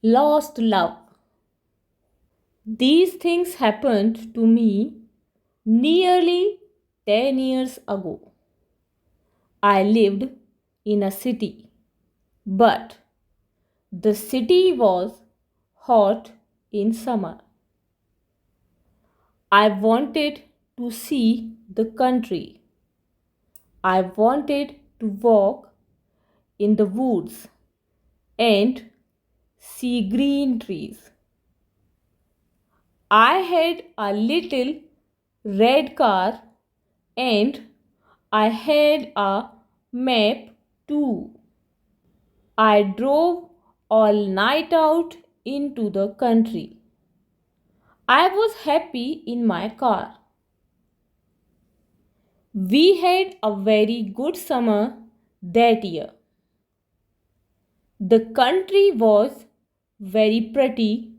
Lost love. These things happened to me nearly 10 years ago. I lived in a city, but the city was hot in summer. I wanted to see the country. I wanted to walk in the woods and see green trees. I had a little red car and I had a map too. I drove all night out into the country. I was happy in my car. We had a very good summer that year. The country was very pretty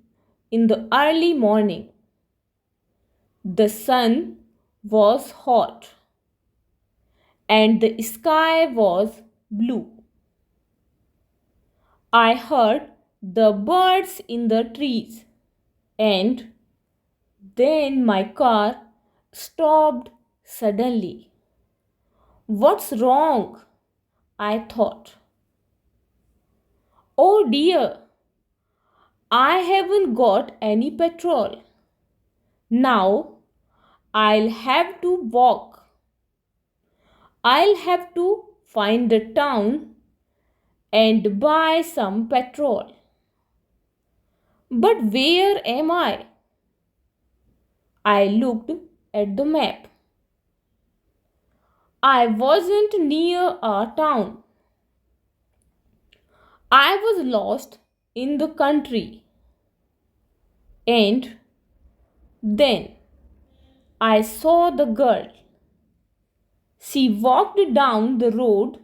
in the early morning. The sun was hot and the sky was blue. I heard the birds in the trees, and then my car stopped suddenly. What's wrong? I thought. Oh dear, I haven't got any petrol. Now I'll have to walk. I'll have to find the town and buy some petrol. But where am I? I looked at the map. I wasn't near a town. I was lost in the country. And then I saw the girl. She walked down the road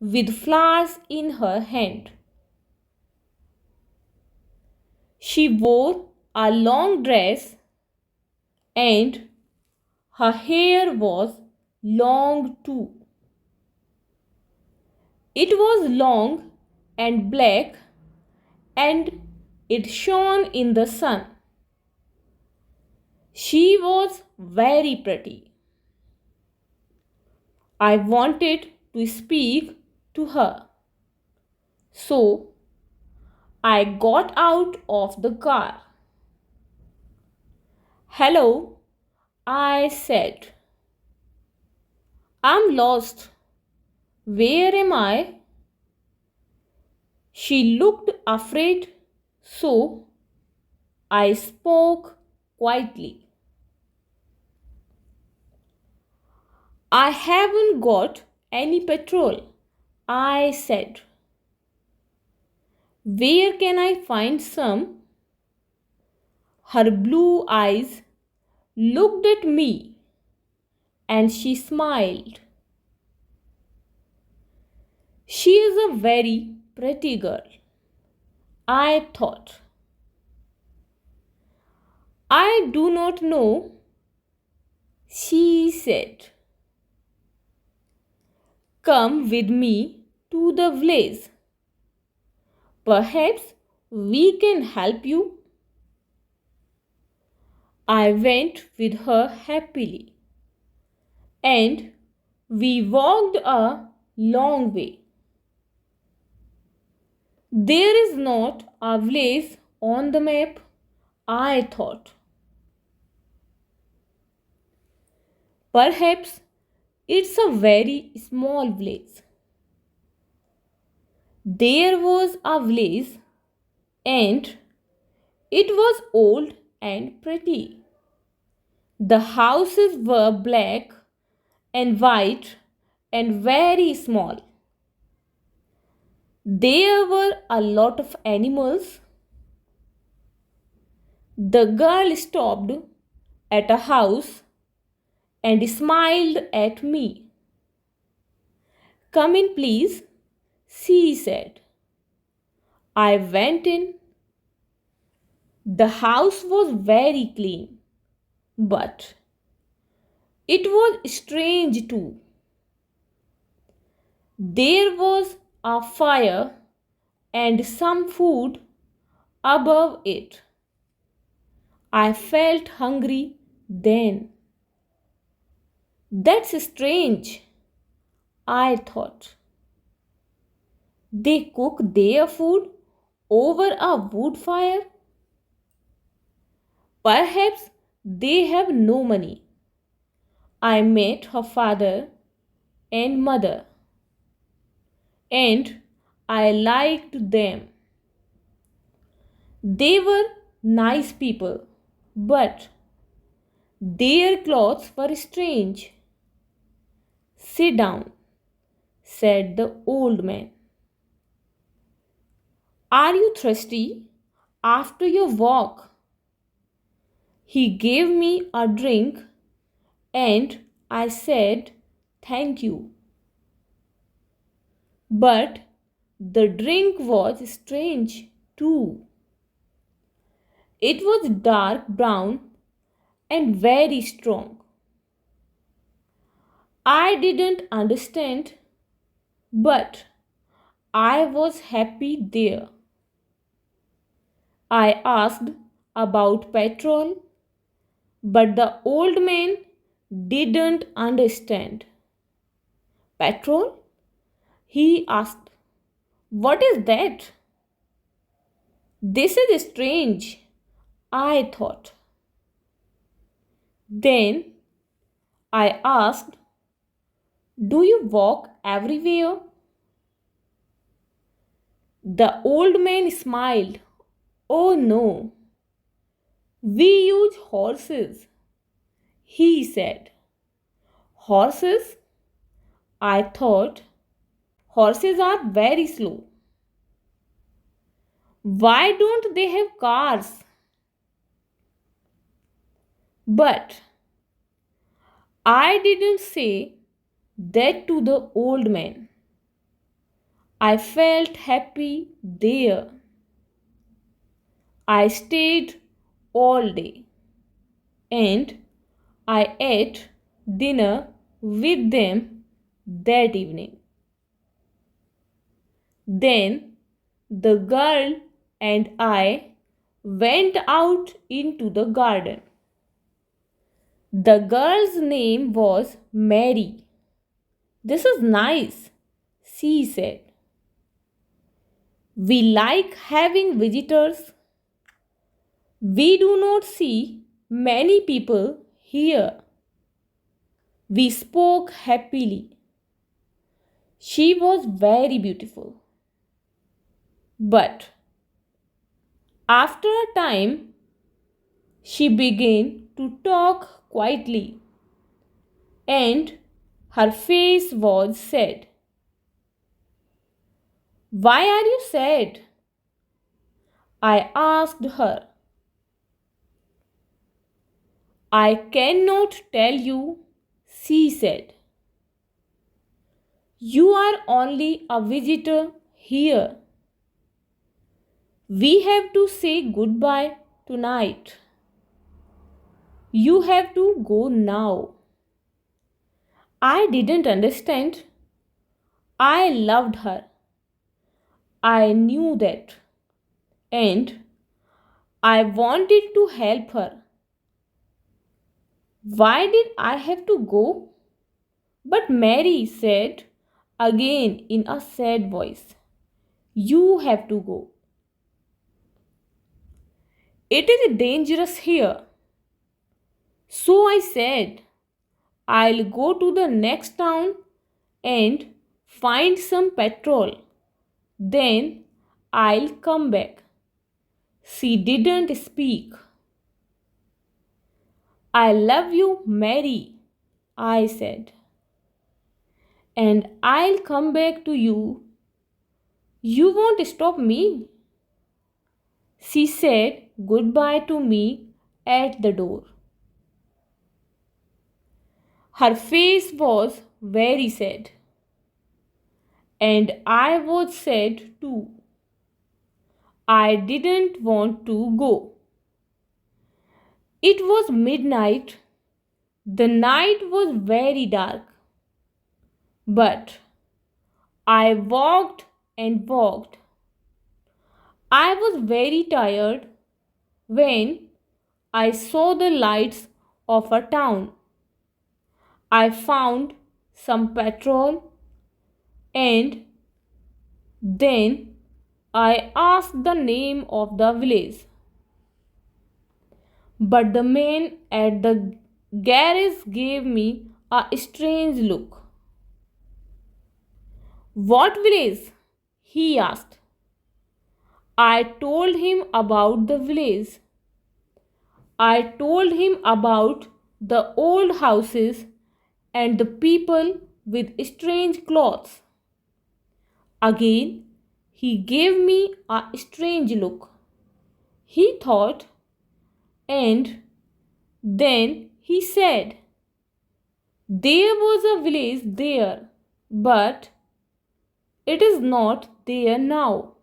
with flowers in her hand. She wore a long dress and her hair was long too. It was long and black and it shone in the sun. She was very pretty. I wanted to speak to her. So I got out of the car. Hello, I said. I'm lost. Where am I? She looked afraid, so I spoke quietly. I haven't got any petrol, I said. Where can I find some? Her blue eyes looked at me and she smiled. She is a very pretty girl, I thought. I do not know, she said. Come with me to the village. Perhaps we can help you. I went with her happily and we walked a long way. There is not a village on the map, I thought. Perhaps it's a very small village. There was a village and it was old and pretty. The houses were black and white and very small. There were a lot of animals. The girl stopped at a house and smiled at me. Come in, please, she said. I went in. The house was very clean, but it was strange too. There was a fire and some food, above it. I felt hungry then. That's strange, I thought. They cook their food over a wood fire? Perhaps they have no money. I met her father and mother, and I liked them. They were nice people, but their clothes were strange. Sit down, said the old man. Are you thirsty after your walk? He gave me a drink and I said thank you. But the drink was strange too. It was dark brown and very strong. I didn't understand, but I was happy there. I asked about petrol, but the old man didn't understand. Petrol? He asked. What is that? This is strange, I thought. Then I asked, do you walk everywhere? The old man smiled. Oh no, we use horses, he said. Horses? I thought. Horses are very slow. Why don't they have cars? But I didn't say that to the old man. I felt happy there. I stayed all day and I ate dinner with them that evening. Then the girl and I went out into the garden. The girl's name was Mary. This is nice, she said. We like having visitors. We do not see many people here. We spoke happily. She was very beautiful. But after a time, she began to talk quietly, and her face was sad. Why are you sad? I asked her. I cannot tell you, she said. You are only a visitor here. We have to say goodbye tonight. You have to go now. I didn't understand. I loved her. I knew that. And I wanted to help her. Why did I have to go? But Mary said again in a sad voice, you have to go. It is dangerous here. So I said, I'll go to the next town and find some petrol. Then I'll come back. She didn't speak. I love you, Mary, I said. And I'll come back to you. You won't stop me. She said goodbye to me at the door. Her face was very sad. And I was sad too. I didn't want to go. It was midnight. The night was very dark. But I walked and walked. I was very tired when I saw the lights of a town. I found some petrol and then I asked the name of the village. But the man at the garage gave me a strange look. What village? He asked. I told him about the village. I told him about the old houses and the people with strange clothes. Again, he gave me a strange look. He thought, and then he said, there was a village there, but it is not there now.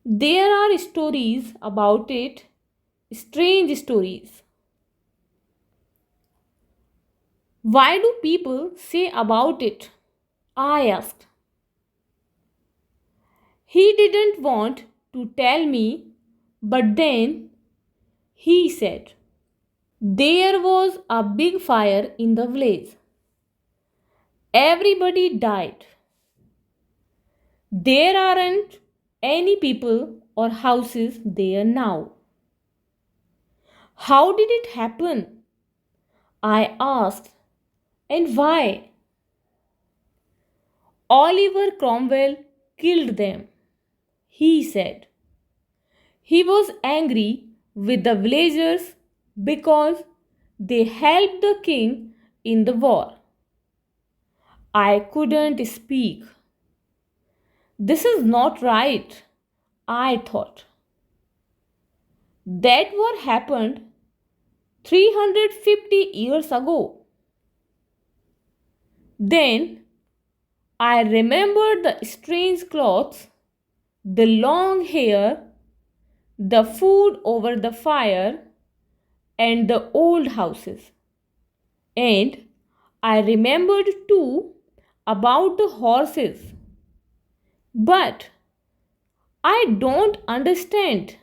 There are stories about it, strange stories. Why do people say about it? I asked. He didn't want to tell me, but then he said, there was a big fire in the village. Everybody died. There aren't any people or houses there now. How did it happen? I asked. And why? Oliver Cromwell killed them, he said. He was angry with the villagers because they helped the king in the war. I couldn't speak. This is not right, I thought. That war happened 350 years ago. Then I remembered the strange clothes, the long hair, the food over the fire, and the old houses. And I remembered too about the horses. But I don't understand,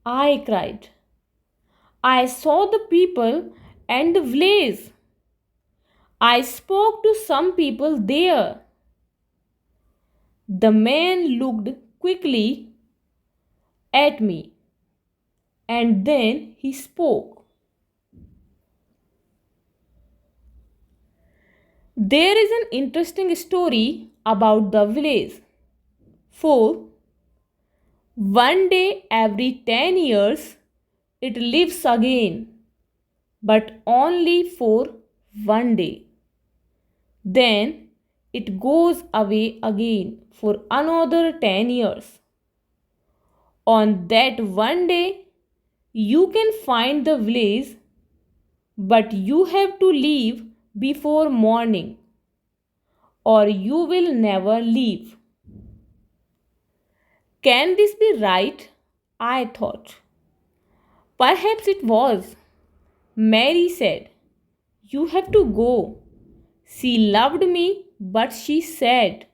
I cried. I saw the people and the village. I spoke to some people there. The man looked quickly at me and then he spoke. There is an interesting story about the village. For one day every 10 years it lives again, but only for one day. Then it goes away again for another 10 years. On that one day, you can find the village, but you have to leave before morning, or you will never leave. Can this be right? I thought. Perhaps it was. Mary said, you have to go. She loved me, but she said,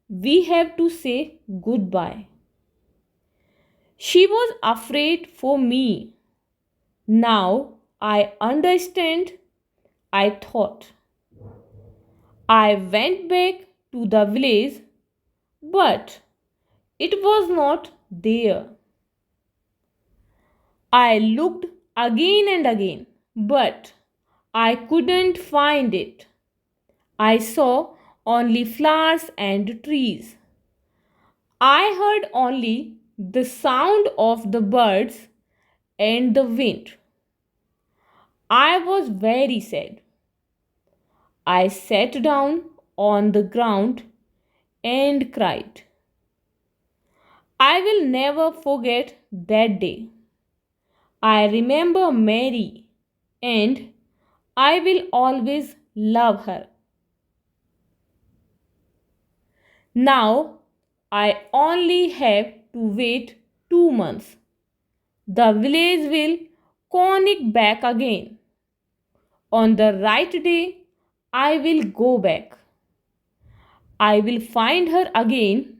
we have to say goodbye. She was afraid for me. Now I understand, I thought. I went back to the village, but it was not there. I looked again and again, but I couldn't find it. I saw only flowers and trees. I heard only the sound of the birds and the wind. I was very sad. I sat down on the ground and cried. I will never forget that day. I remember Mary and I will always love her. Now I only have to wait 2 months. The village will connect back again. On the right day, I will go back. I will find her again,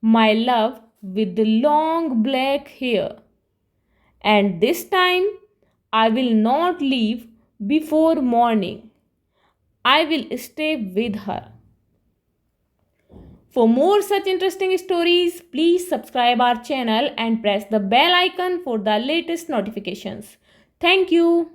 my love with the long black hair. And this time I will not leave before morning. I will stay with her. For more such interesting stories, please subscribe our channel and press the bell icon for the latest notifications. Thank you.